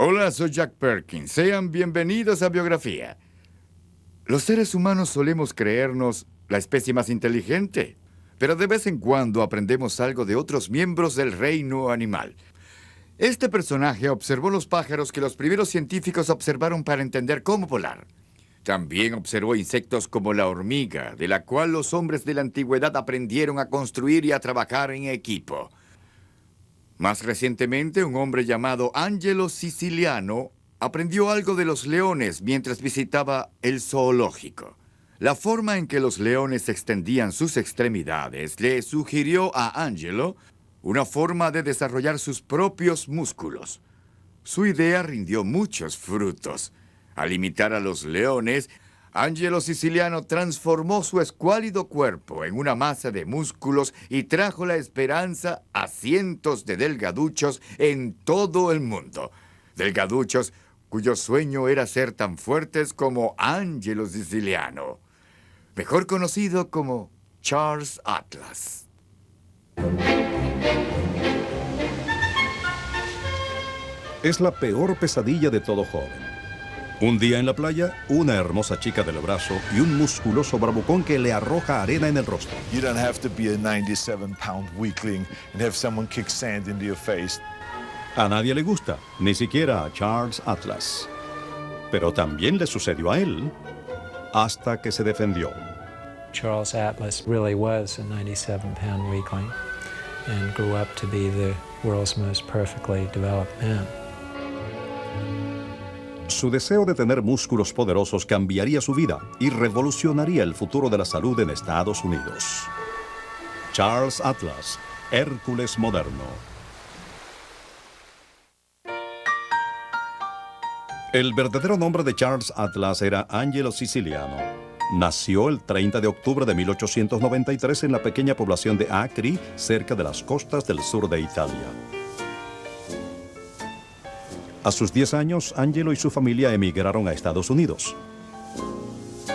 Hola, soy Jack Perkins. Sean bienvenidos a Biografía. Los seres humanos solemos creernos la especie más inteligente, pero de vez en cuando aprendemos algo de otros miembros del reino animal. Este personaje observó los pájaros que los primeros científicos observaron para entender cómo volar. También observó insectos como la hormiga, de la cual los hombres de la antigüedad aprendieron a construir y a trabajar en equipo. Más recientemente, un hombre llamado Angelo Siciliano aprendió algo de los leones mientras visitaba el zoológico. La forma en que los leones extendían sus extremidades le sugirió a Angelo una forma de desarrollar sus propios músculos. Su idea rindió muchos frutos. Al imitar a los leones, Angelo Siciliano transformó su escuálido cuerpo en una masa de músculos y trajo la esperanza a cientos de delgaduchos en todo el mundo. Delgaduchos cuyo sueño era ser tan fuertes como Angelo Siciliano, mejor conocido como Charles Atlas. Es la peor pesadilla de todo joven. Un día en la playa, una hermosa chica del brazo y un musculoso bravucón que le arroja arena en el rostro. You don't have to be a 97-pound weakling and have someone kick sand into your face. A nadie le gusta, ni siquiera a Charles Atlas. Pero también le sucedió a él, hasta que se defendió. Charles Atlas really was a 97-pound weakling and grew up to be the world's most perfectly developed man. Su deseo de tener músculos poderosos cambiaría su vida y revolucionaría el futuro de la salud en Estados Unidos. Charles Atlas, Hércules moderno. El verdadero nombre de Charles Atlas era Angelo Siciliano. Nació el 30 de octubre de 1893 en la pequeña población de Acri, cerca de las costas del sur de Italia. A sus 10 años, Angelo y su familia emigraron a Estados Unidos.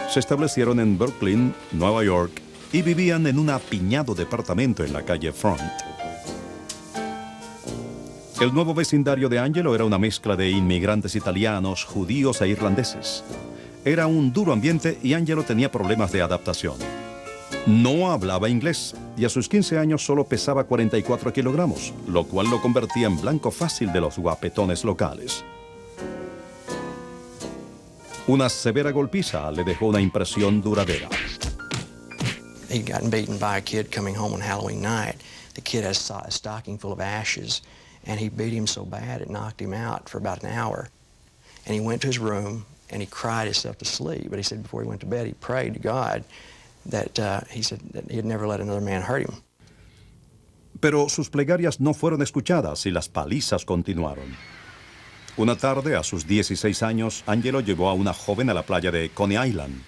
Se establecieron en Brooklyn, Nueva York, y vivían en un apiñado departamento en la calle Front. El nuevo vecindario de Angelo era una mezcla de inmigrantes italianos, judíos e irlandeses. Era un duro ambiente y Angelo tenía problemas de adaptación. No hablaba inglés y a sus 15 años solo pesaba 44 kilogramos, lo cual lo convertía en blanco fácil de los guapetones locales. Una severa golpiza le dejó una impresión duradera. He'd gotten beaten by a kid coming home on Halloween night. The kid had a stocking full of ashes, and he beat him so bad it knocked him out for about an hour. And he went to his room and he cried himself to sleep. But he said before he went to bed, he prayed to God that he said that he'd never let another man hurt him. Pero sus plegarias no fueron escuchadas y las palizas continuaron. Una tarde, a sus 16 años, Angelo llevó a una joven a la playa de Coney Island.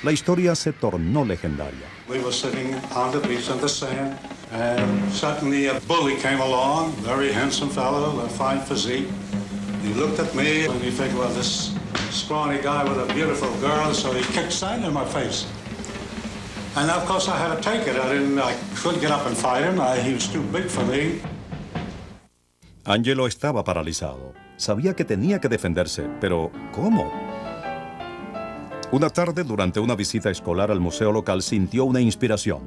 La historia se tornó legendaria. We were sitting on the beach on the sand, and suddenly a bully came along, very handsome fellow, a fine physique. He looked at me and he figured, well, this scrawny guy with a beautiful girl, so he kicked sand in my face. And of course I had to take it. I couldn't get up and fight him. He was too big for me. Angelo estaba paralizado. Sabía que tenía que defenderse, pero ¿cómo? Una tarde, durante una visita escolar al museo local, sintió una inspiración.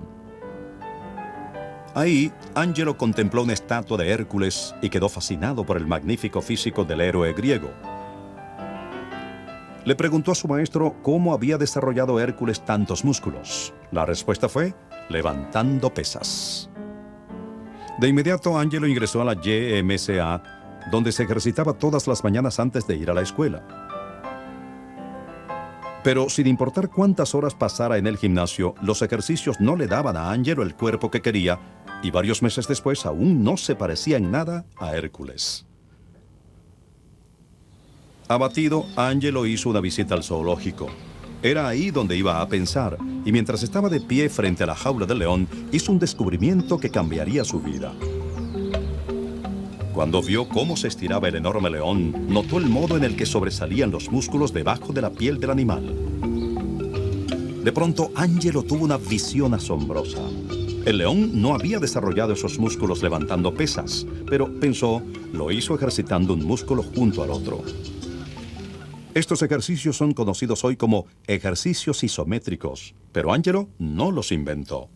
Ahí, Angelo contempló una estatua de Hércules y quedó fascinado por el magnífico físico del héroe griego. Le preguntó a su maestro cómo había desarrollado Hércules tantos músculos. La respuesta fue, levantando pesas. De inmediato, Angelo ingresó a la YMCA, donde se ejercitaba todas las mañanas antes de ir a la escuela. Pero sin importar cuántas horas pasara en el gimnasio, los ejercicios no le daban a Angelo el cuerpo que quería, y varios meses después aún no se parecía en nada a Hércules. Abatido, Angelo hizo una visita al zoológico. Era ahí donde iba a pensar, y mientras estaba de pie frente a la jaula del león, hizo un descubrimiento que cambiaría su vida. Cuando vio cómo se estiraba el enorme león, notó el modo en el que sobresalían los músculos debajo de la piel del animal. De pronto, Angelo tuvo una visión asombrosa. El león no había desarrollado esos músculos levantando pesas, pero pensó, lo hizo ejercitando un músculo junto al otro. Estos ejercicios son conocidos hoy como ejercicios isométricos, pero Angelo no los inventó.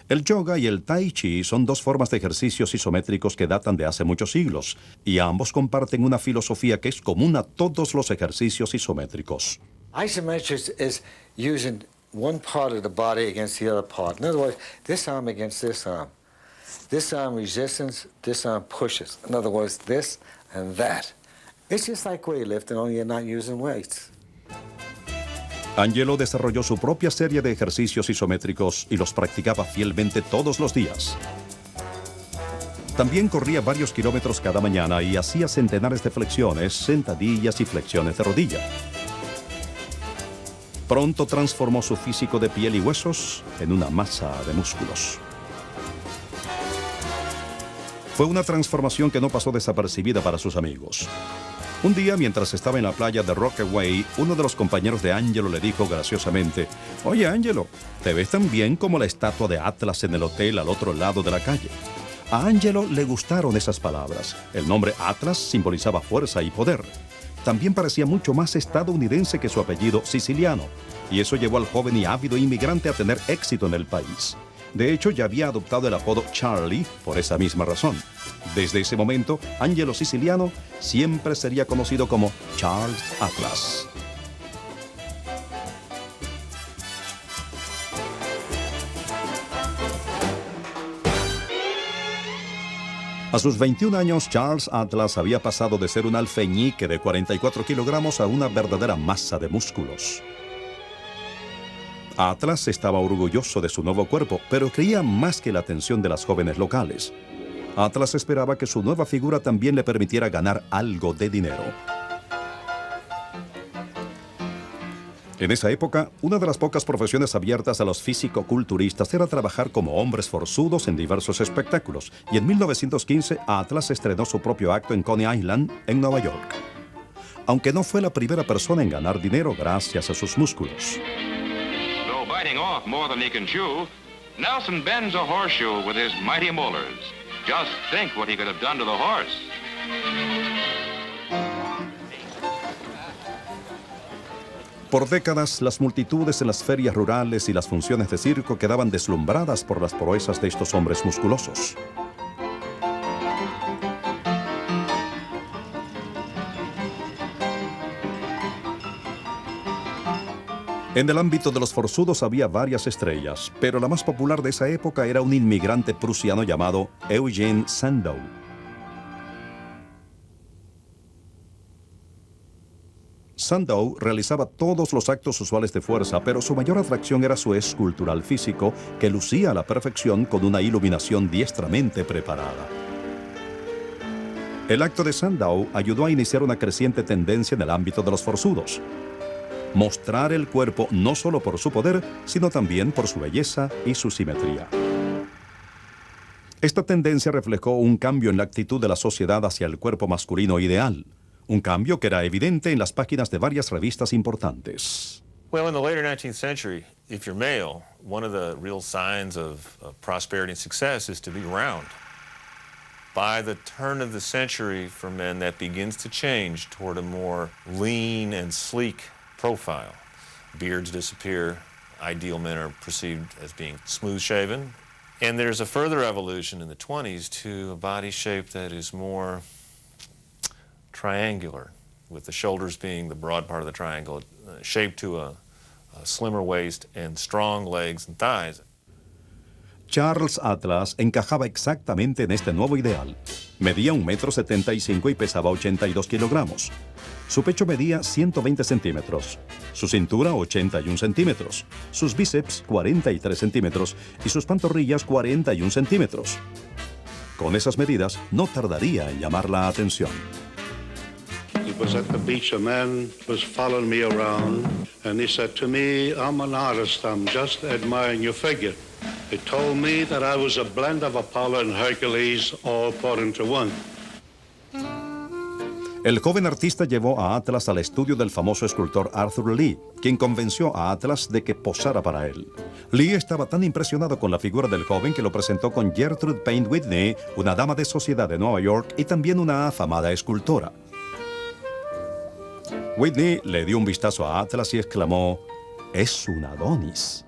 El yoga y el tai chi son dos formas de ejercicios isométricos que datan de hace muchos siglos, y ambos comparten una filosofía que es común a todos los ejercicios isométricos. Isometrics is using one part of the body against the other part. In other words, this arm against this arm. This arm resistance, this arm pushes. In other words, this and that. It's just like weightlifting, only you're not using weights. Angelo desarrolló su propia serie de ejercicios isométricos y los practicaba fielmente todos los días. También corría varios kilómetros cada mañana y hacía centenares de flexiones, sentadillas y flexiones de rodilla. Pronto transformó su físico de piel y huesos en una masa de músculos. Fue una transformación que no pasó desapercibida para sus amigos. Un día, mientras estaba en la playa de Rockaway, uno de los compañeros de Angelo le dijo graciosamente: «Oye, Angelo, te ves tan bien como la estatua de Atlas en el hotel al otro lado de la calle». A Angelo le gustaron esas palabras. El nombre Atlas simbolizaba fuerza y poder. También parecía mucho más estadounidense que su apellido siciliano, y eso llevó al joven y ávido inmigrante a tener éxito en el país. De hecho, ya había adoptado el apodo Charlie por esa misma razón. Desde ese momento, Angelo Siciliano siempre sería conocido como Charles Atlas. A sus 21 años, Charles Atlas había pasado de ser un alfeñique de 44 kilogramos a una verdadera masa de músculos. Atlas estaba orgulloso de su nuevo cuerpo, pero quería más que la atención de las jóvenes locales. Atlas esperaba que su nueva figura también le permitiera ganar algo de dinero. En esa época, una de las pocas profesiones abiertas a los físico-culturistas era trabajar como hombres forzudos en diversos espectáculos, y en 1915 Atlas estrenó su propio acto en Coney Island, en Nueva York. Aunque no fue la primera persona en ganar dinero gracias a sus músculos. Biting off more than he can chew, Nelson bends a horseshoe with his mighty molars. Just think what he could have done to the horse. Por décadas, las multitudes en las ferias rurales y las funciones de circo quedaban deslumbradas por las proezas de estos hombres musculosos. En el ámbito de los forzudos había varias estrellas, pero la más popular de esa época era un inmigrante prusiano llamado Eugene Sandow. Sandow realizaba todos los actos usuales de fuerza, pero su mayor atracción era su escultural físico, que lucía a la perfección con una iluminación diestramente preparada. El acto de Sandow ayudó a iniciar una creciente tendencia en el ámbito de los forzudos. Mostrar el cuerpo no solo por su poder, sino también por su belleza y su simetría. Esta tendencia reflejó un cambio en la actitud de la sociedad hacia el cuerpo masculino ideal, un cambio que era evidente en las páginas de varias revistas importantes. Well, in the later 19th century, if you're male, one of the real signs of prosperity and success is to be round. By the turn of the century, for men, that begins to change toward a more lean and sleek profile. Beards disappear. Ideal men are perceived as being smooth-shaven. And there's a further evolution in the 20s to a body shape that is more triangular, with the shoulders being the broad part of the triangle, shaped to a slimmer waist and strong legs and thighs. Charles Atlas encajaba exactamente en este nuevo ideal. Medía 1,75 m y pesaba 82 kilogramos. Su pecho medía 120 centímetros, su cintura 81 centímetros, sus bíceps 43 centímetros y sus pantorrillas 41 centímetros. Con esas medidas no tardaría en llamar la atención. It was at the beach, a man was following me around, and he said to me, "I'm an artist, I'm just admiring your figure." He told me that I was a blend of Apollo and Hercules, all put into one. El joven artista llevó a Atlas al estudio del famoso escultor Arthur Lee, quien convenció a Atlas de que posara para él. Lee estaba tan impresionado con la figura del joven que lo presentó con Gertrude Payne Whitney, una dama de sociedad de Nueva York y también una afamada escultora. Whitney le dio un vistazo a Atlas y exclamó: «Es un Adonis».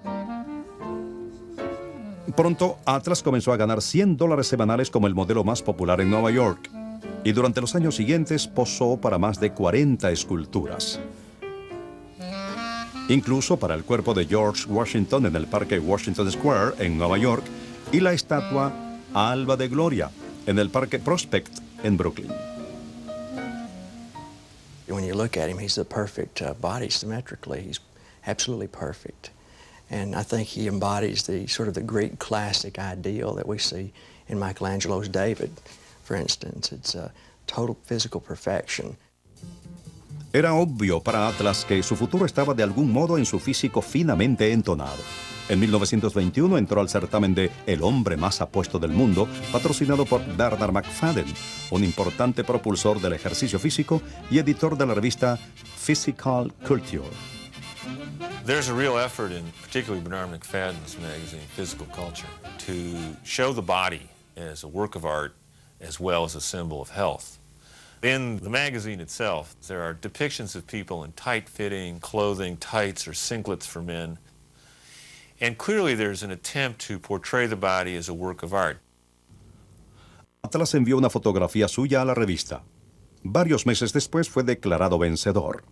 Pronto, Atlas comenzó a ganar $100 semanales como el modelo más popular en Nueva York. Y durante los años siguientes posó para más de 40 esculturas. Incluso para el cuerpo de George Washington en el Parque Washington Square en Nueva York y la estatua Alba de Gloria en el Parque Prospect en Brooklyn. When you look at him, he's the perfect body symmetrically. He's absolutely perfect. And I think he embodies the sort of the great classic ideal that we see in Michelangelo's David. For instance, it's a total physical perfection. Era obvio para Atlas que su futuro estaba de algún modo en su físico finamente entonado. En 1921 entró al certamen de El hombre más apuesto del mundo, patrocinado por Bernard McFadden, un importante propulsor del ejercicio físico y editor de la revista Physical Culture. There's a real effort in particularly Bernard McFadden's magazine, Physical Culture, to show the body as a work of art as well as a symbol of health. In the magazine itself, there are depictions of people in tight-fitting clothing, tights or singlets for men. And clearly there's an attempt to portray the body as a work of art. Atlas envió una fotografía suya a la revista. Varios meses después fue declarado vencedor.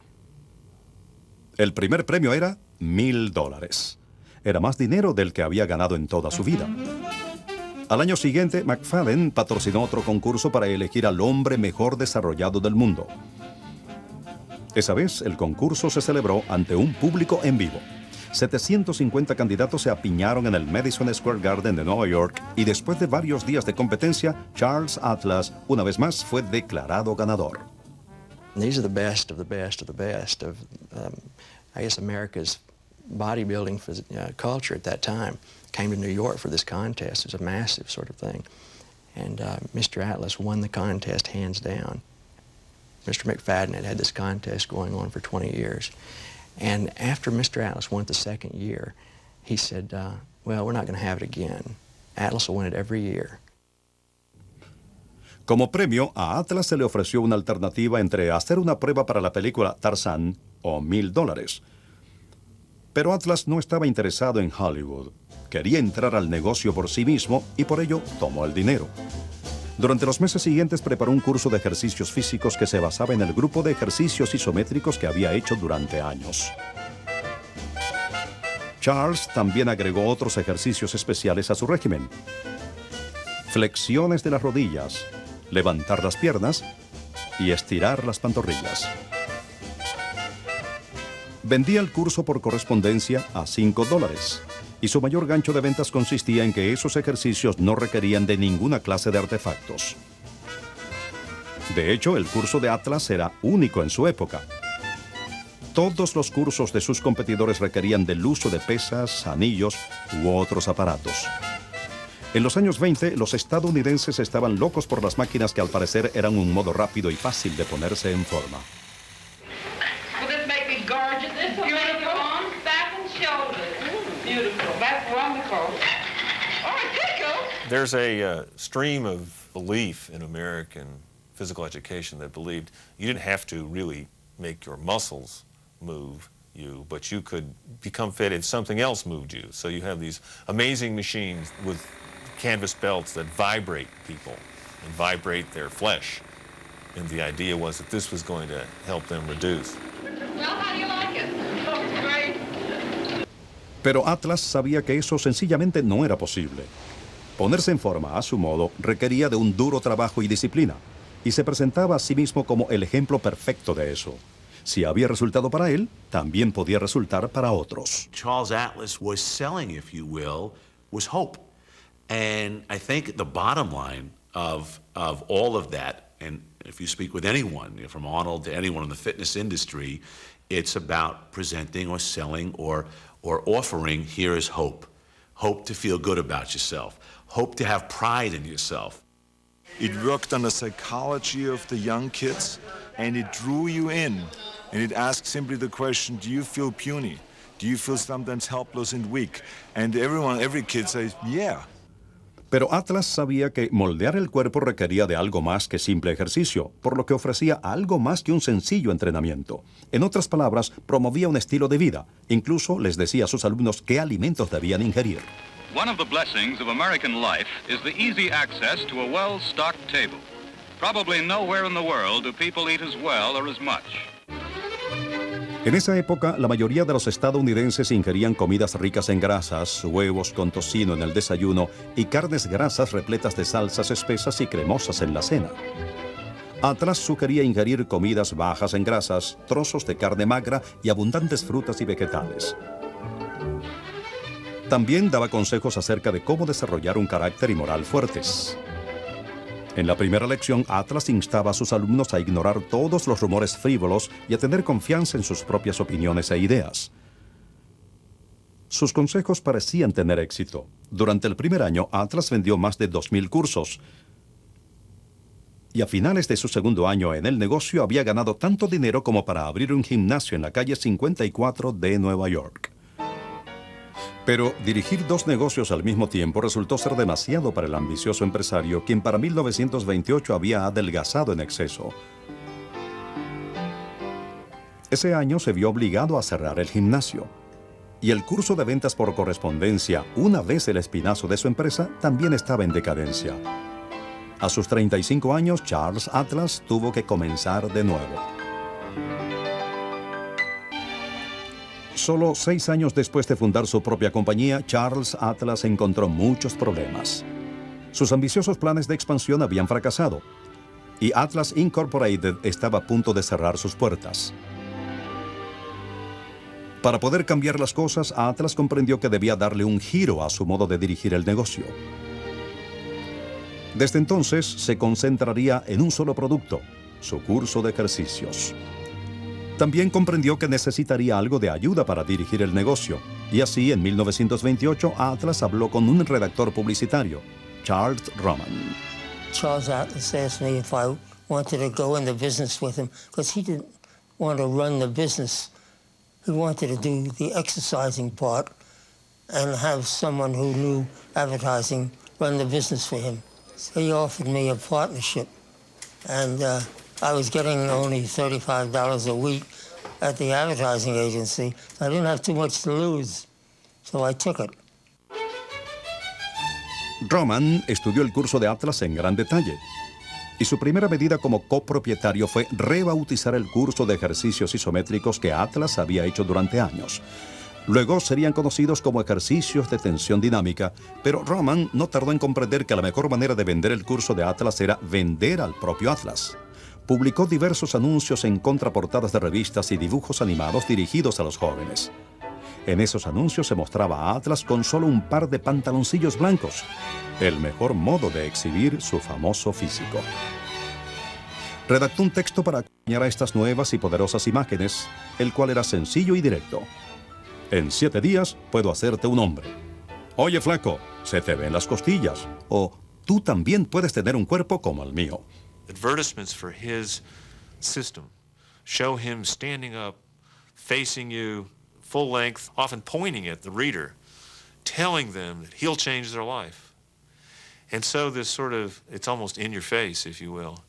El primer premio era $1,000. Era más dinero del que había ganado en toda su vida. Al año siguiente, McFadden patrocinó otro concurso para elegir al hombre mejor desarrollado del mundo. Esa vez, el concurso se celebró ante un público en vivo. 750 candidatos se apiñaron en el Madison Square Garden de Nueva York y después de varios días de competencia, Charles Atlas, una vez más, fue declarado ganador. These are the best of the best of the best of, I guess, America's bodybuilding culture at that time. Came to New York for this contest. It was a massive sort of thing. And Mr. Atlas won the contest hands down. Mr. McFadden had had this contest going on for 20 years. And after Mr. Atlas won it the second year, he said, well, we're not going to have it again. Atlas will win it every year. Como premio, a Atlas se le ofreció una alternativa entre hacer una prueba para la película Tarzán o $1,000. Pero Atlas no estaba interesado en Hollywood. Quería entrar al negocio por sí mismo y por ello tomó el dinero. Durante los meses siguientes preparó un curso de ejercicios físicos que se basaba en el grupo de ejercicios isométricos que había hecho durante años. Charles también agregó otros ejercicios especiales a su régimen. Flexiones de las rodillas, levantar las piernas y estirar las pantorrillas. Vendía el curso por correspondencia a $5 y su mayor gancho de ventas consistía en que esos ejercicios no requerían de ninguna clase de artefactos. De hecho, el curso de Atlas era único en su época. Todos los cursos de sus competidores requerían del uso de pesas, anillos u otros aparatos. En los años 20, los estadounidenses estaban locos por las máquinas que al parecer eran un modo rápido y fácil de ponerse en forma. There's a stream of belief in American physical education that believed you didn't have to really make your muscles move you, but you could become fit if something else moved you. So you have these amazing machines with canvas belts that vibrate people and vibrate their flesh. And the idea was that this was going to help them reduce. Well, how do you like it? Oh, it's great. Pero Atlas sabía que eso sencillamente no era posible. Ponerse en forma a su modo requería de un duro trabajo y disciplina, y se presentaba a sí mismo como el ejemplo perfecto de eso. Si había resultado para él, también podía resultar para otros. Charles Atlas was selling, if you will, was hope. And I think the bottom line of all of that, and if you speak with anyone, from Arnold to anyone in the fitness industry, it's about presenting or selling or offering, here is hope. Hope to feel good about yourself. Hope to have pride in yourself. It worked on the psychology of the young kids, and it drew you in. And it asked simply the question, do you feel puny? Do you feel sometimes helpless and weak? And every kid says, yeah. Pero Atlas sabía que moldear el cuerpo requería de algo más que simple ejercicio, por lo que ofrecía algo más que un sencillo entrenamiento. En otras palabras, promovía un estilo de vida. Incluso les decía a sus alumnos qué alimentos debían ingerir. One of the blessings of American life is the easy access to a well-stocked table. Probably nowhere in the world do people eat as well or as much. En esa época, la mayoría de los estadounidenses ingerían comidas ricas en grasas, huevos con tocino en el desayuno y carnes grasas repletas de salsas espesas y cremosas en la cena. Atlas sugería ingerir comidas bajas en grasas, trozos de carne magra y abundantes frutas y vegetales. También daba consejos acerca de cómo desarrollar un carácter y moral fuertes. En la primera lección, Atlas instaba a sus alumnos a ignorar todos los rumores frívolos y a tener confianza en sus propias opiniones e ideas. Sus consejos parecían tener éxito. Durante el primer año, Atlas vendió más de 2,000 cursos. Y a finales de su segundo año en el negocio había ganado tanto dinero como para abrir un gimnasio en la calle 54 de Nueva York. Pero dirigir 2 negocios al mismo tiempo resultó ser demasiado para el ambicioso empresario, quien para 1928 había adelgazado en exceso. Ese año se vio obligado a cerrar el gimnasio. Y el curso de ventas por correspondencia, una vez el espinazo de su empresa, también estaba en decadencia. A sus 35 años, Charles Atlas tuvo que comenzar de nuevo. Solo 6 años después de fundar su propia compañía, Charles Atlas encontró muchos problemas. Sus ambiciosos planes de expansión habían fracasado y Atlas Incorporated estaba a punto de cerrar sus puertas. Para poder cambiar las cosas, Atlas comprendió que debía darle un giro a su modo de dirigir el negocio. Desde entonces, se concentraría en un solo producto, su curso de ejercicios. También comprendió que necesitaría algo de ayuda para dirigir el negocio, y así en 1928 Atlas habló con un redactor publicitario, Charles Roman. Charles Atlas asked me if I wanted to go into business with him, because he didn't want to run the business. He wanted to do the exercising part and have someone who knew advertising run the business for him. So he offered me a partnership, and I was getting only $35 a week at the advertising agency. I didn't have too much to lose, so I took it. Roman estudió el curso de Atlas en gran detalle, y su primera medida como copropietario fue rebautizar el curso de ejercicios isométricos que Atlas había hecho durante años. Luego serían conocidos como ejercicios de tensión dinámica, pero Roman no tardó en comprender que la mejor manera de vender el curso de Atlas era vender al propio Atlas. Publicó diversos anuncios en contraportadas de revistas y dibujos animados dirigidos a los jóvenes. En esos anuncios se mostraba a Atlas con solo un par de pantaloncillos blancos, el mejor modo de exhibir su famoso físico. Redactó un texto para acompañar a estas nuevas y poderosas imágenes, el cual era sencillo y directo. En 7 días puedo hacerte un hombre. Oye, flaco, se te ven las costillas. O tú también puedes tener un cuerpo como el mío. Advertisements for his system show him standing up, facing you, full length, often pointing at the reader, telling them that he'll change their life. And so this sort of, it's almost in your face, if you will,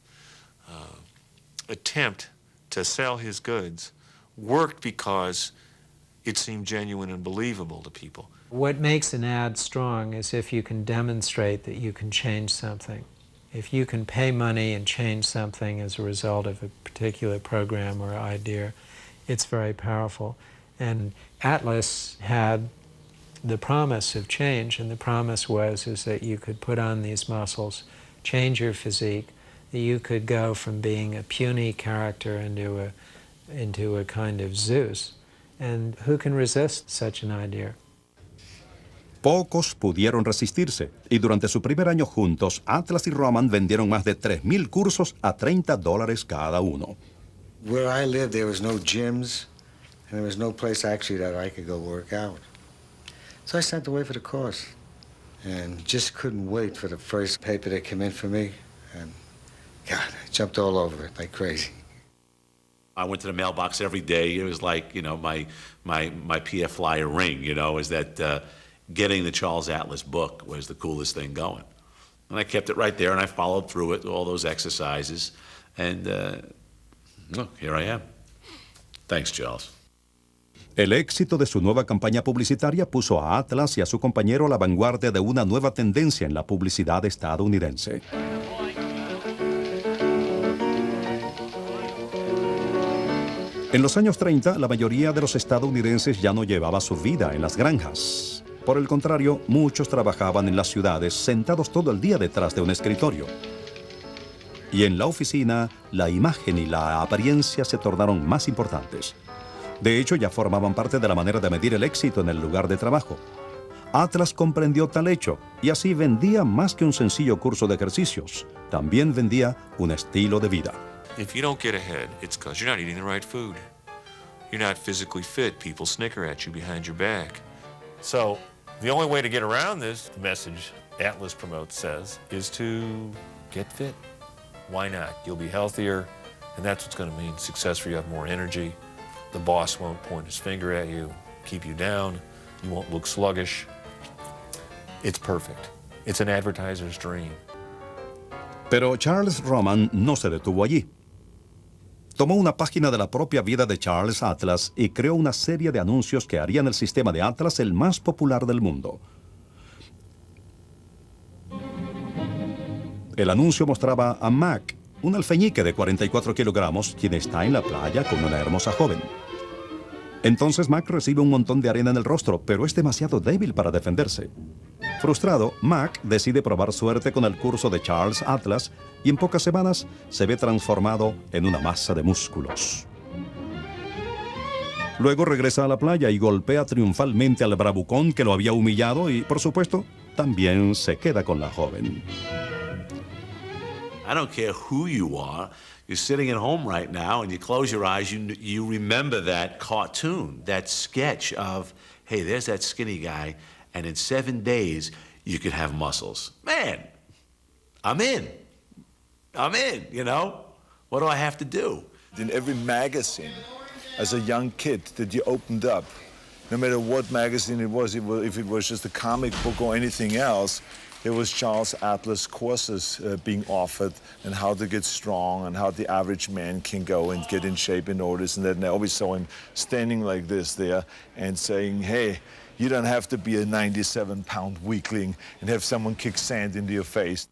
attempt to sell his goods worked because it seemed genuine and believable to people. What makes an ad strong is if you can demonstrate that you can change something. If you can pay money and change something as a result of a particular program or idea, it's very powerful. And Atlas had the promise of change, and the promise is that you could put on these muscles, change your physique, that you could go from being a puny character into a kind of Zeus. And who can resist such an idea? Pocos pudieron resistirse, y durante su primer año juntos, Atlas y Roman vendieron más de 3,000 cursos a $30 cada uno. Where I lived, there was no gyms, and there was no place actually that I could go work out. So I sent away for the course, and just couldn't wait for the first paper that came in for me. And God, I jumped all over it like crazy. I went to the mailbox every day. It was like, my PF Flyer ring, is that getting the Charles Atlas book was the coolest thing going. And I kept it right there, and I followed through it, all those exercises. And look, here I am. Thanks, Charles. El éxito de su nueva campaña publicitaria puso a Atlas y a su compañero a la vanguardia de una nueva tendencia en la publicidad estadounidense. En los años 30, la mayoría de los estadounidenses ya no llevaba su vida en las granjas. Por el contrario, muchos trabajaban en las ciudades sentados todo el día detrás de un escritorio. Y en la oficina, la imagen y la apariencia se tornaron más importantes. De hecho, ya formaban parte de la manera de medir el éxito en el lugar de trabajo. Atlas comprendió tal hecho y así vendía más que un sencillo curso de ejercicios. También vendía un estilo de vida. If you don't get ahead, it's because you're not eating the right food. You're not physically fit. People snicker at you behind your back. So the only way to get around this message Atlas promotes says is to get fit. Why not? You'll be healthier, and that's what's going to mean success for you. Have more energy. The boss won't point his finger at you, keep you down. You won't look sluggish. It's perfect. It's an advertiser's dream. Pero Charles Roman no se detuvo allí. Tomó una página de la propia vida de Charles Atlas y creó una serie de anuncios que harían el sistema de Atlas el más popular del mundo. El anuncio mostraba a Mac, un alfeñique de 44 kilogramos, quien está en la playa con una hermosa joven. Entonces Mac recibe un montón de arena en el rostro, pero es demasiado débil para defenderse. Frustrado, Mac decide probar suerte con el curso de Charles Atlas y en pocas semanas se ve transformado en una masa de músculos. Luego regresa a la playa y golpea triunfalmente al bravucón que lo había humillado y, por supuesto, también se queda con la joven. I don't care who you are. You're sitting at home right now and you close your eyes, you remember that cartoon, that sketch of, hey, there's that skinny guy, and in 7 days, you could have muscles. Man, I'm in. What do I have to do? In every magazine, as a young kid that you opened up, no matter what magazine it was, if it was just a comic book or anything else, there was Charles Atlas courses being offered and how to get strong and how the average man can go and get in shape and all this and that. And I always saw him standing like this there and saying, hey, you don't have to be a 97-pound weakling and have someone kick sand into your face.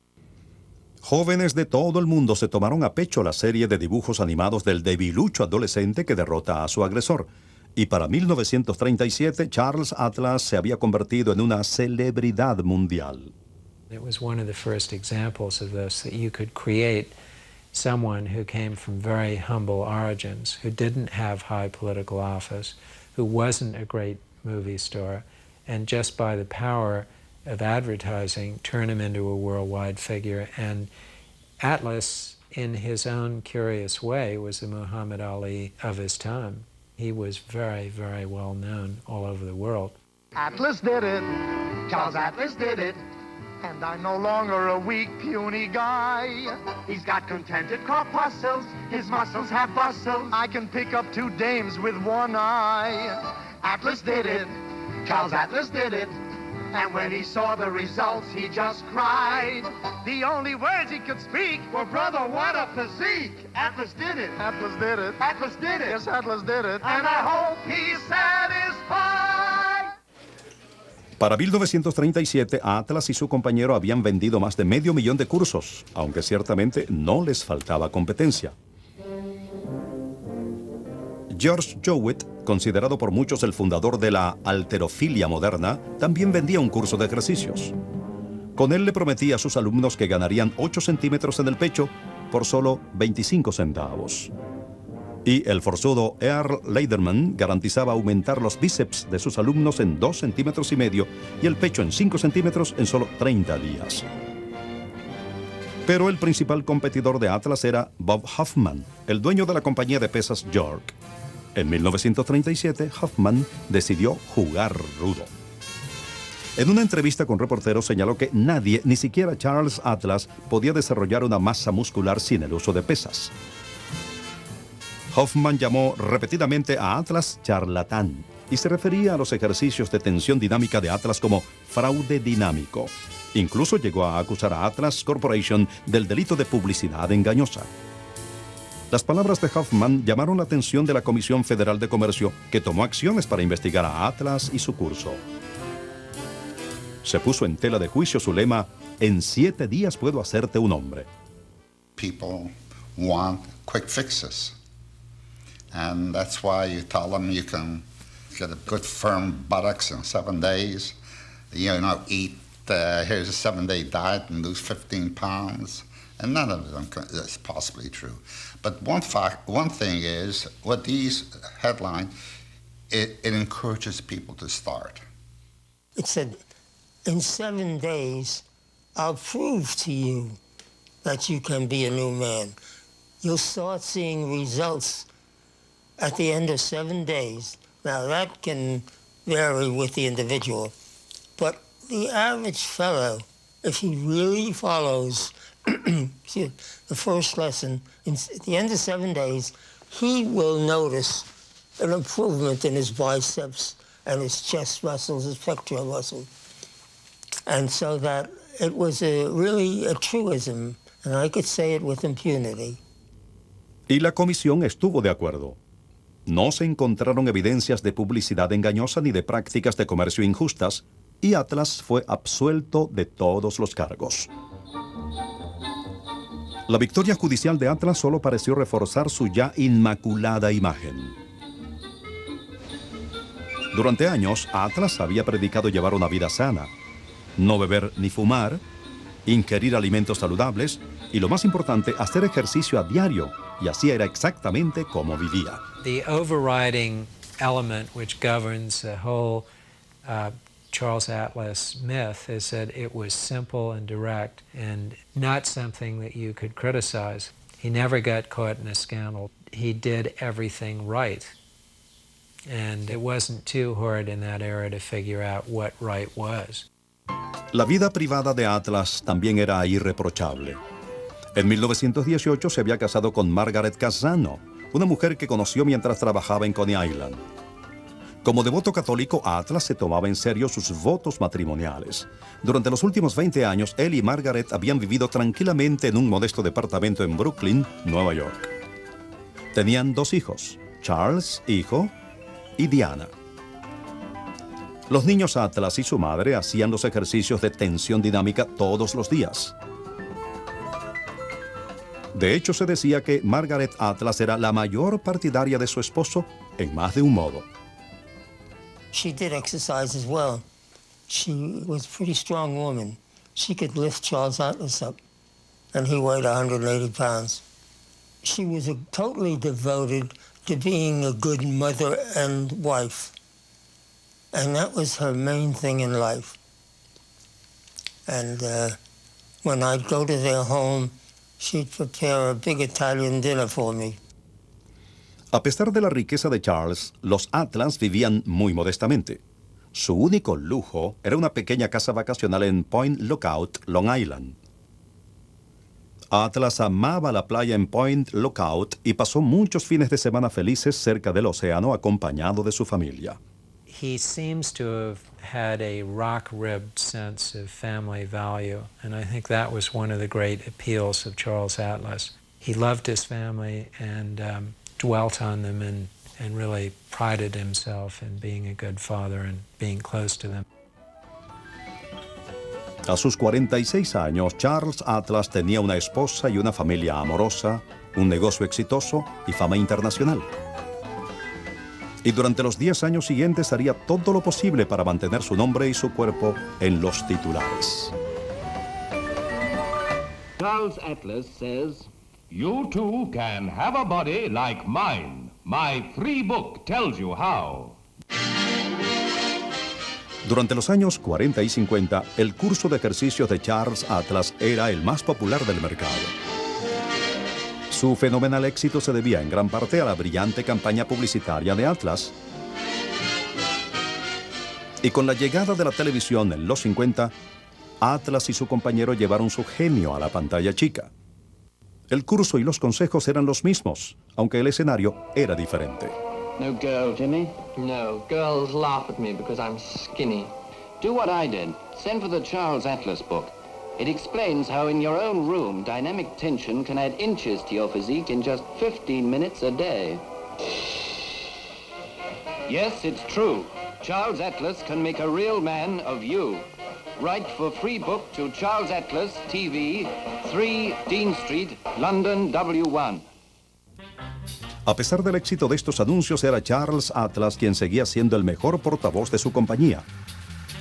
Jóvenes de todo el mundo se tomaron a pecho la serie de dibujos animados del debilucho adolescente que derrota a su agresor. Y para 1937, Charles Atlas se había convertido en una celebridad mundial. It was one of the first examples of this, that you could create someone who came from very humble origins, who didn't have high political office, who wasn't a great movie star, and just by the power of advertising, turn him into a worldwide figure. And Atlas, in his own curious way, was the Muhammad Ali of his time. He was very, very well known all over the world. Atlas did it. Charles Atlas did it. And I'm no longer a weak, puny guy. He's got contented corpuscles. His muscles have bustles. I can pick up 2 dames with 1 eye. Atlas did it. Charles Atlas did it. And when he saw the results, he just cried. The only words he could speak were, brother, what a physique. Atlas did it. Atlas did it. Atlas did it. Yes, Atlas did it. And I hope he's satisfied. Para 1937, Atlas y su compañero habían vendido más de 500,000 de cursos, aunque ciertamente no les faltaba competencia. George Jowett, considerado por muchos el fundador de la halterofilia moderna, también vendía un curso de ejercicios. Con él le prometía a sus alumnos que ganarían 8 centímetros en el pecho por solo 25 centavos. Y el forzudo Earl Lederman garantizaba aumentar los bíceps de sus alumnos en 2,5 centímetros y el pecho en 5 centímetros en solo 30 días. Pero el principal competidor de Atlas era Bob Hoffman, el dueño de la compañía de pesas York. En 1937, Hoffman decidió jugar rudo. En una entrevista con reporteros señaló que nadie, ni siquiera Charles Atlas, podía desarrollar una masa muscular sin el uso de pesas. Hoffman llamó repetidamente a Atlas charlatán y se refería a los ejercicios de tensión dinámica de Atlas como fraude dinámico. Incluso llegó a acusar a Atlas Corporation del delito de publicidad engañosa. Las palabras de Hoffman llamaron la atención de la Comisión Federal de Comercio, que tomó acciones para investigar a Atlas y su curso. Se puso en tela de juicio su lema: en 7 días puedo hacerte un hombre. People want quick fixes. And that's why you tell them you can get a good firm buttocks in 7 days. You know, eat, here's a 7-day diet and lose 15 pounds. And none of them is possibly true. But one thing is, with these headlines, it encourages people to start. It said, in 7 days, I'll prove to you that you can be a new man. You'll start seeing results at the end of 7 days. Now, that can vary with the individual, but the average fellow, if he really follows the first lesson, at the end of 7 days, he will notice an improvement in his biceps and his chest muscles, his pectoral muscles. And so that it was really a truism, and I could say it with impunity. Y la comisión estuvo de acuerdo. No se encontraron evidencias de publicidad engañosa ni de prácticas de comercio injustas, y Atlas fue absuelto de todos los cargos. La victoria judicial de Atlas solo pareció reforzar su ya inmaculada imagen. Durante años, Atlas había predicado llevar una vida sana, no beber ni fumar, ingerir alimentos saludables y, lo más importante, hacer ejercicio a diario, y así era exactamente como vivía. The overriding element which governs the whole Charles Atlas myth is that it was simple and direct and not something that you could criticize. He never got caught in a scandal. He did everything right. And it wasn't too hard in that era to figure out what right was. La vida privada de Atlas también era irreprochable. En 1918 se había casado con Margaret Casano, una mujer que conoció mientras trabajaba en Coney Island. Como devoto católico, Atlas se tomaba en serio sus votos matrimoniales. Durante los últimos 20 años, él y Margaret habían vivido tranquilamente en un modesto departamento en Brooklyn, Nueva York. Tenían 2 hijos, Charles, hijo, y Diana. Los niños Atlas y su madre hacían los ejercicios de tensión dinámica todos los días. De hecho, se decía que Margaret Atlas era la mayor partidaria de su esposo en más de un modo. She did exercise as well. She was a pretty strong woman. She could lift Charles Atlas up, and he weighed 180 pounds. She was totally devoted to being a good mother and wife. And that was her main thing in life. And when I'd go to their home, she'd prepare a big Italian dinner for me. A pesar de la riqueza de Charles, los Atlas vivían muy modestamente. Su único lujo era una pequeña casa vacacional en Point Lookout, Long Island. Atlas amaba la playa en Point Lookout y pasó muchos fines de semana felices cerca del océano acompañado de su familia. He seems to have had a rock-ribbed sense of family value, and I think that was one of the great appeals of Charles Atlas. He loved his family and dwelt on them and really prided himself in being a good father and being close to them. A sus 46 años, Charles Atlas tenía una esposa y una familia amorosa, un negocio exitoso y fama internacional. Y durante los 10 años siguientes haría todo lo posible para mantener su nombre y su cuerpo en los titulares. Charles Atlas says, "You too can have a body like mine. My free book tells you how." Durante los años 40 y 50, el curso de ejercicios de Charles Atlas era el más popular del mercado. Su fenomenal éxito se debía en gran parte a la brillante campaña publicitaria de Atlas. Y con la llegada de la televisión en los 50, Atlas y su compañero llevaron su genio a la pantalla chica. El curso y los consejos eran los mismos, aunque el escenario era diferente. No girl, Jimmy? No, girls laugh at me because I'm skinny. Do what I did. Send for the Charles Atlas book. It explains how in your own room, dynamic tension can add inches to your physique in just 15 minutes a day. Yes, it's true. Charles Atlas can make a real man of you. Write for free book to Charles Atlas, TV, 3 Dean Street, London, W1. A pesar del éxito de estos anuncios, era Charles Atlas quien seguía siendo el mejor portavoz de su compañía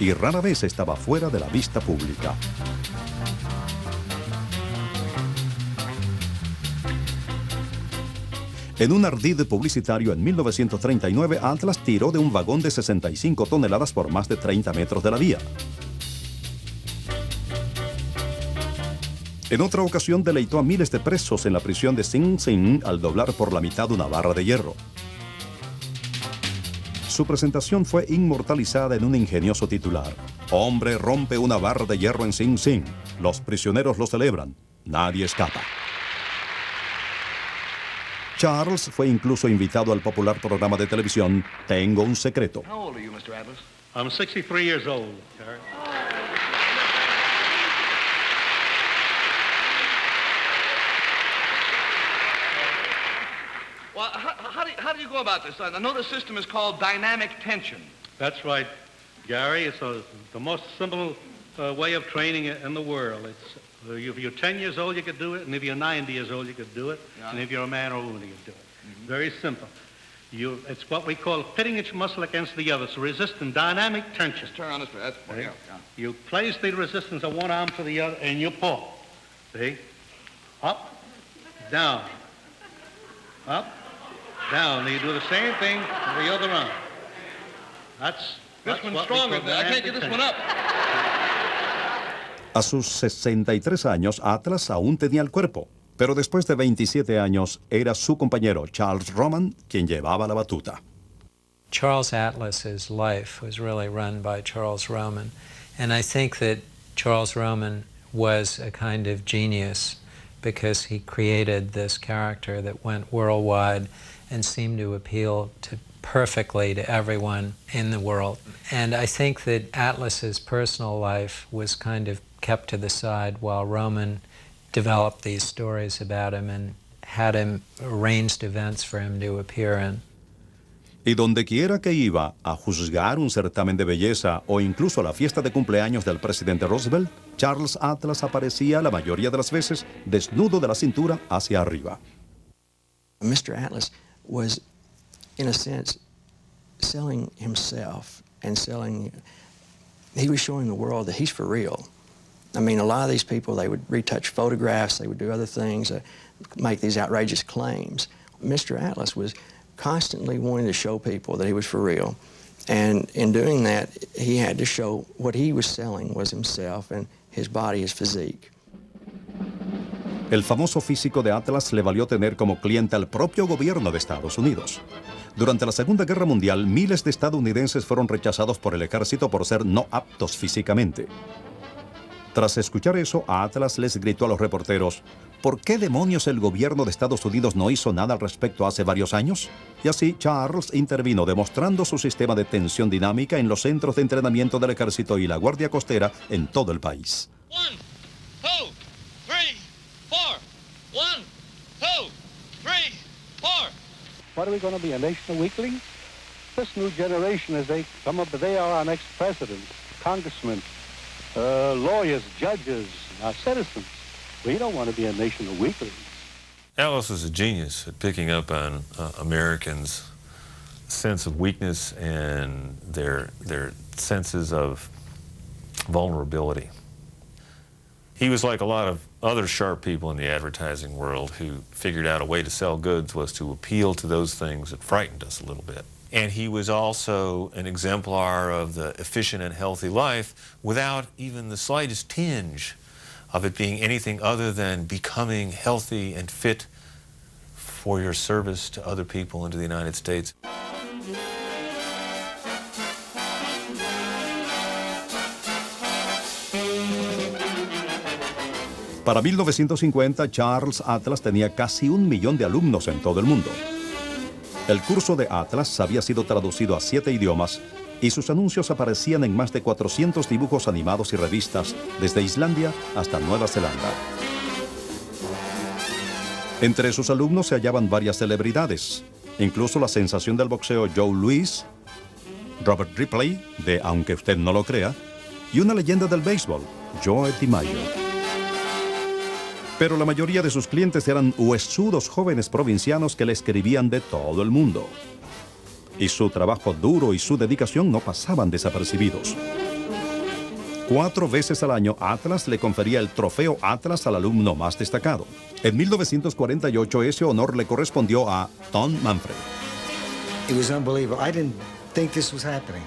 y rara vez estaba fuera de la vista pública. En un ardid publicitario en 1939, Atlas tiró de un vagón de 65 toneladas por más de 30 metros de la vía. En otra ocasión deleitó a miles de presos en la prisión de Sing Sing al doblar por la mitad una barra de hierro. Su presentación fue inmortalizada en un ingenioso titular. Hombre rompe una barra de hierro en Sing Sing. Los prisioneros lo celebran. Nadie escapa. Charles fue incluso invitado al popular programa de televisión Tengo un secreto. How old are you, Mr. Atlas? I'm 63 years old, Harry. Well, how do you go about this? I know the system is called dynamic tension. That's right, Gary. It's the most simple way of training in the world. It's if you're 10 years old, you could do it, and if you're 90 years old, you could do it, and if you're a man or a woman, you could do it. Very simple. It's what we call pitting each muscle against the other, so resisting dynamic tension. Just turn on this way. That's yeah. You place the resistance of one arm to the other, and you pull. See? Up, down, up, down. You do the same thing with the other arm. This one's stronger. I can't get this one up. A sus 63 años, Atlas aún tenía el cuerpo, pero después de 27 años era su compañero Charles Roman quien llevaba la batuta. Charles Atlas's life was really run by Charles Roman, and I think that Charles Roman was a kind of genius because he created this character that went worldwide and seemed to appeal perfectly to everyone in the world. And I think that Atlas's personal life was kind of kept to the side while Roman developed these stories about him and had him arranged events for him to appear in. Y donde quiera que iba a juzgar un certamen de belleza o incluso la fiesta de cumpleaños del presidente Roosevelt, Charles Atlas aparecía la mayoría de las veces desnudo de la cintura hacia arriba. Mr. Atlas was, in a sense, selling himself and he was showing the world that he's for real. I mean, a lot of these people, they would retouch photographs, they would do other things, make these outrageous claims. Mr. Atlas was constantly wanting to show people that he was for real. And in doing that, he had to show what he was selling was himself and his body, his physique. El famoso físico de Atlas le valió tener como cliente al propio gobierno de Estados Unidos. Durante la Segunda Guerra Mundial, miles de estadounidenses fueron rechazados por el ejército por ser no aptos físicamente. Tras escuchar eso, Atlas les gritó a los reporteros, ¿por qué demonios el gobierno de Estados Unidos no hizo nada al respecto hace varios años? Y así Charles intervino demostrando su sistema de tensión dinámica en los centros de entrenamiento del ejército y la Guardia Costera en todo el país. 1, 2, 3, 4. 1, 2, 3, 4. What are we going to be, a nation of weaklings? This new generation, as they come up, they are our next presidents, congressmen, lawyers, judges, our citizens. We don't want to be a nation of weaklings. Atlas was a genius at picking up on Americans' sense of weakness and their senses of vulnerability. He was like a lot of other sharp people in the advertising world who figured out a way to sell goods was to appeal to those things that frightened us a little bit. And he was also an exemplar of the efficient and healthy life without even the slightest tinge of it being anything other than becoming healthy and fit for your service to other people and to the United States. Para 1950, Charles Atlas tenía casi 1 millón de alumnos en todo el mundo. El curso de Atlas había sido traducido a 7 idiomas y sus anuncios aparecían en más de 400 dibujos animados y revistas, desde Islandia hasta Nueva Zelanda. Entre sus alumnos se hallaban varias celebridades, incluso la sensación del boxeo Joe Louis, Robert Ripley, de Aunque usted no lo crea, y una leyenda del béisbol, Joe DiMaggio. Pero la mayoría de sus clientes eran huesudos jóvenes provincianos que le escribían de todo el mundo. Y su trabajo duro y su dedicación no pasaban desapercibidos. 4 veces al año, Atlas le confería el trofeo Atlas al alumno más destacado. En 1948, ese honor le correspondió a Tom Manfred. It was unbelievable. I didn't think this was happening.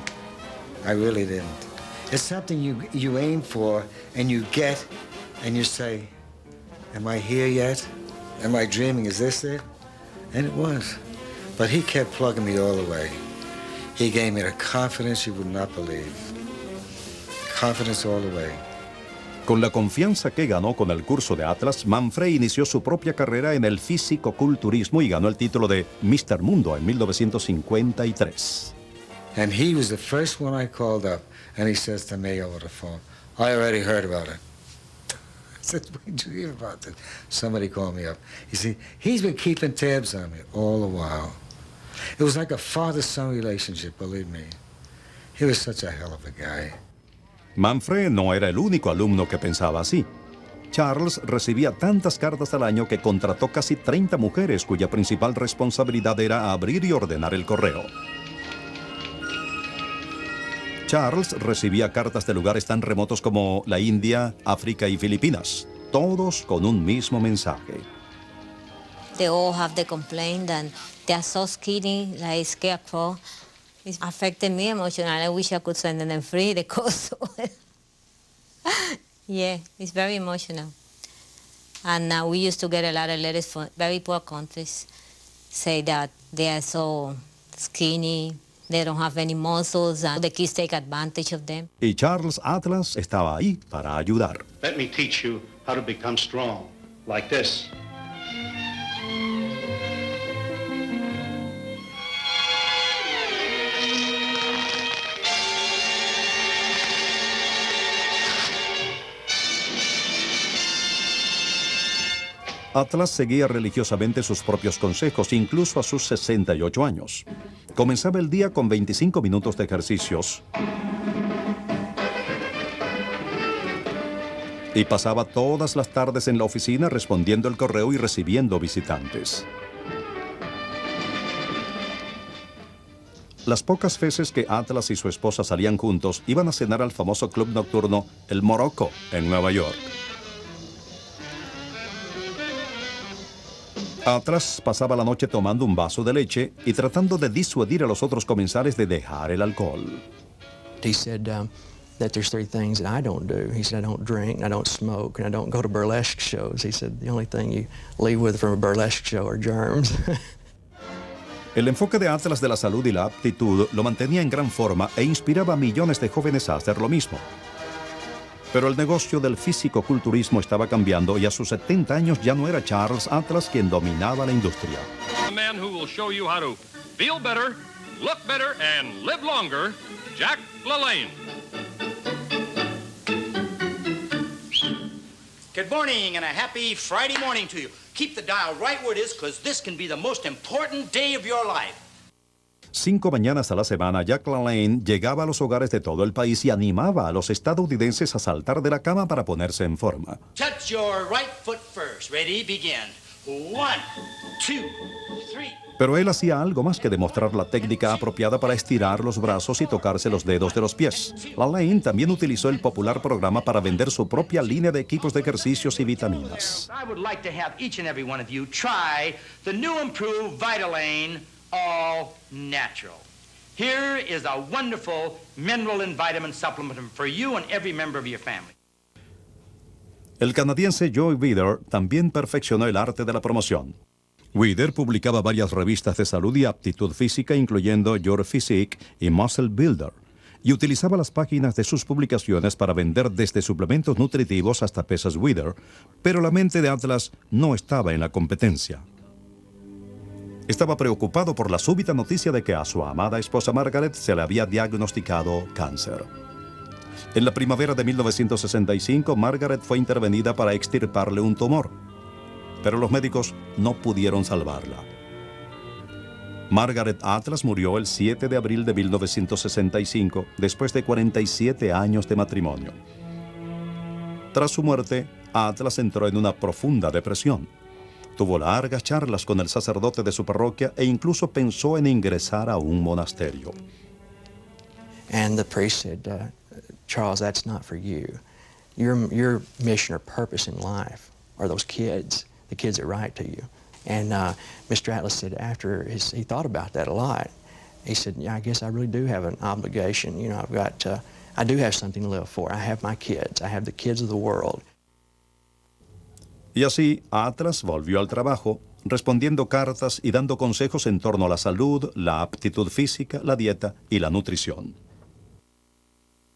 I really didn't. It's something you aim for and you get and you say, am I here yet? Am I dreaming? Is this it? And it was. But he kept plugging me all the way. He gave me the confidence you would not believe. Confidence all the way. Con la confianza que ganó con el curso de Atlas, Manfred inició su propia carrera en el físico-culturismo y ganó el título de Mr. Mundo en 1953. And he was the first one I called up, and he says to me over the phone, I already heard about it. I said, what did you hear about this? Somebody called me up. You see, he's been keeping tabs on me all the while. It was like a father-son relationship, believe me. He was such a hell of a guy. Manfred no era el único alumno que pensaba así. Charles recibía tantas cartas al año que contrató casi 30 mujeres cuya principal responsabilidad era abrir y ordenar el correo. Charles recibía cartas de lugares tan remotos como la India, África y Filipinas, todos con un mismo mensaje. They all have the complaint that they are so skinny, like scarecrow. It affected me emotionally. I wish I could send them free the cost. Yeah, it's very emotional. And we used to get a lot of letters from very poor countries, say that they are so skinny, they don't have any muscles, and the kids take advantage of them. Y Charles Atlas estaba ahí para ayudar. Let me teach you how to become strong, like this. Atlas seguía religiosamente sus propios consejos, incluso a sus 68 años. Comenzaba el día con 25 minutos de ejercicios y pasaba todas las tardes en la oficina respondiendo el correo y recibiendo visitantes. Las pocas veces que Atlas y su esposa salían juntos, iban a cenar al famoso club nocturno El Morocco en Nueva York. Atlas pasaba la noche tomando un vaso de leche y tratando de disuadir a los otros comensales de dejar el alcohol. He said that there's 3 things that I don't do. He said, I don't drink, I don't smoke, and I don't go to burlesque shows. He said, the only thing you leave with from a burlesque show are germs. El enfoque de Atlas de la salud y la aptitud lo mantenía en gran forma e inspiraba a millones de jóvenes a hacer lo mismo. Pero el negocio del físico-culturismo estaba cambiando y a sus 70 años ya no era Charles Atlas quien dominaba la industria. A man who will show you how to feel better, look better, and live longer, Jack LaLanne. Good morning and a happy Friday morning to you. Keep the dial right where it is, because this can be the most important day of your life. 5 mañanas a la semana, Jack LaLanne llegaba a los hogares de todo el país y animaba a los estadounidenses a saltar de la cama para ponerse en forma. Touch your right foot first. Ready, begin. 1, 2, 3. Pero él hacía algo más que demostrar la técnica apropiada para estirar los brazos y tocarse los dedos de los pies. LaLanne también utilizó el popular programa para vender su propia línea de equipos de ejercicios y vitaminas. I would like to have each and every one of you try the new improved Vitalane All Natural. Here is a wonderful mineral and vitamin supplement for you and every member of your family. El canadiense Joy Weider también perfeccionó el arte de la promoción. Weider publicaba varias revistas de salud y aptitud física, incluyendo Your Physique y Muscle Builder, y utilizaba las páginas de sus publicaciones para vender desde suplementos nutritivos hasta pesas Wither, pero la mente de Atlas no estaba en la competencia. Estaba preocupado por la súbita noticia de que a su amada esposa Margaret se le había diagnosticado cáncer. En la primavera de 1965, Margaret fue intervenida para extirparle un tumor, pero los médicos no pudieron salvarla. Margaret Atlas murió el 7 de abril de 1965, después de 47 años de matrimonio. Tras su muerte, Atlas entró en una profunda depresión. Tuvo largas charlas con el sacerdote de su parroquia e incluso pensó en ingresar a un monasterio. And the priest said, Charles, that's not for you. Your mission or purpose in life are those kids, the kids that write to you. And Mr. Atlas said after he thought about that a lot, he said, yeah, I guess I really do have an obligation. You know, I do have something to live for. I have my kids. I have the kids of the world. Y así, Atlas volvió al trabajo, respondiendo cartas y dando consejos en torno a la salud, la aptitud física, la dieta y la nutrición.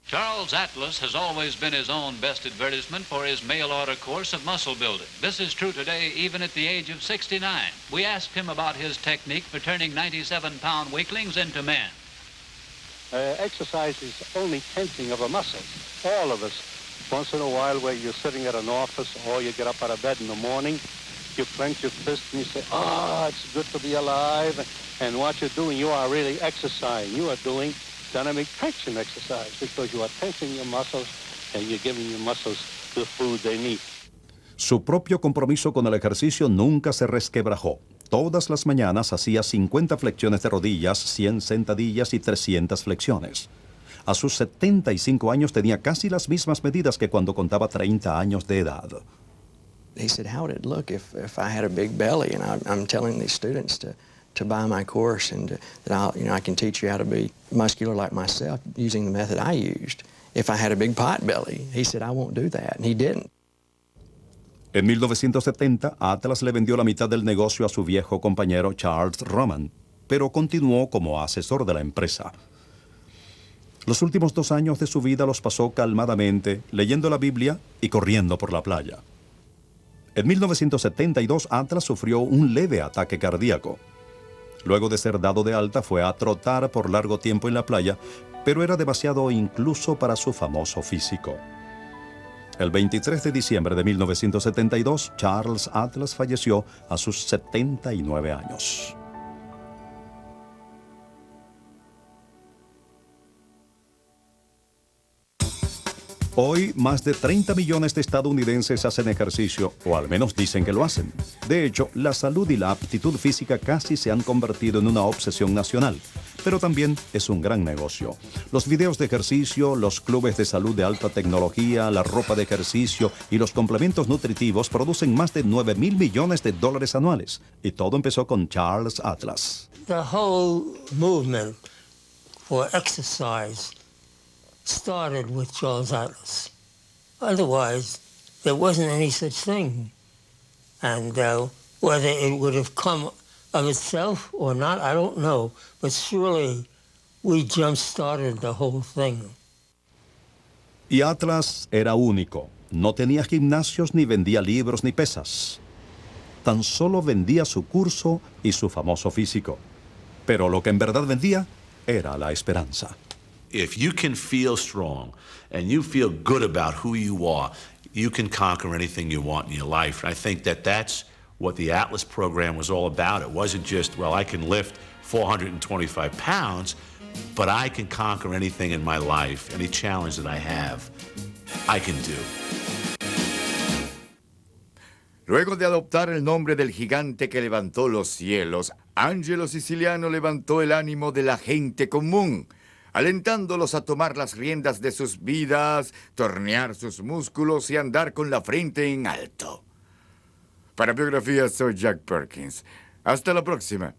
Charles Atlas has always been his own best advertisement for his mail-order course of muscle building. This is true today, even at the age of 69. We asked him about his technique for turning 97-pound weaklings into men. Exercise is only tensing of a muscle. All of us, once in a while where you're sitting at an office or you get up out of bed in the morning, you clench your fist and you say, it's good to be alive. And what you're doing, you are really exercising. You are doing dynamic tension exercise because you are tensing your muscles and you're giving your muscles the food they need. Su propio compromiso con el ejercicio nunca se resquebrajó. Todas las mañanas hacía 50 flexiones de rodillas, 100 sentadillas y 300 flexiones. A sus 75 años tenía casi las mismas medidas que cuando contaba 30 años de edad. He said, how would it look if I had a big belly? And I'm telling these students to buy my course and that I can teach you how to be muscular like myself using the method I used. If I had a big pot belly, he said, I won't do that. And he didn't. En 1970, Atlas le vendió la mitad del negocio a su viejo compañero Charles Roman, pero continuó como asesor de la empresa. Los últimos 2 años de su vida los pasó calmadamente, leyendo la Biblia y corriendo por la playa. En 1972, Atlas sufrió un leve ataque cardíaco. Luego de ser dado de alta, fue a trotar por largo tiempo en la playa, pero era demasiado incluso para su famoso físico. El 23 de diciembre de 1972, Charles Atlas falleció a sus 79 años. Hoy, más de 30 millones de estadounidenses hacen ejercicio, o al menos dicen que lo hacen. De hecho, la salud y la aptitud física casi se han convertido en una obsesión nacional, pero también es un gran negocio. Los videos de ejercicio, los clubes de salud de alta tecnología, la ropa de ejercicio y los complementos nutritivos producen más de $9,000 millones anuales. Y todo empezó con Charles Atlas. The whole movement for exercise started with Charles Atlas. Otherwise, there wasn't any such thing. And whether it would have come of itself or not, I don't know. But surely we jump-started the whole thing. Y Atlas era único. No tenía gimnasios ni vendía libros ni pesas. Tan solo vendía su curso y su famoso físico. Pero lo que en verdad vendía era la esperanza. If you can feel strong and you feel good about who you are, you can conquer anything you want in your life. I think that that's what the Atlas program was all about. It wasn't just, well, I can lift 425 pounds, but I can conquer anything in my life, any challenge that I have, I can do. Luego de adoptar el nombre del gigante que levantó los cielos, Angelo Siciliano levantó el ánimo de la gente común, alentándolos a tomar las riendas de sus vidas, tornear sus músculos y andar con la frente en alto. Para Biografía, soy Jack Perkins. Hasta la próxima.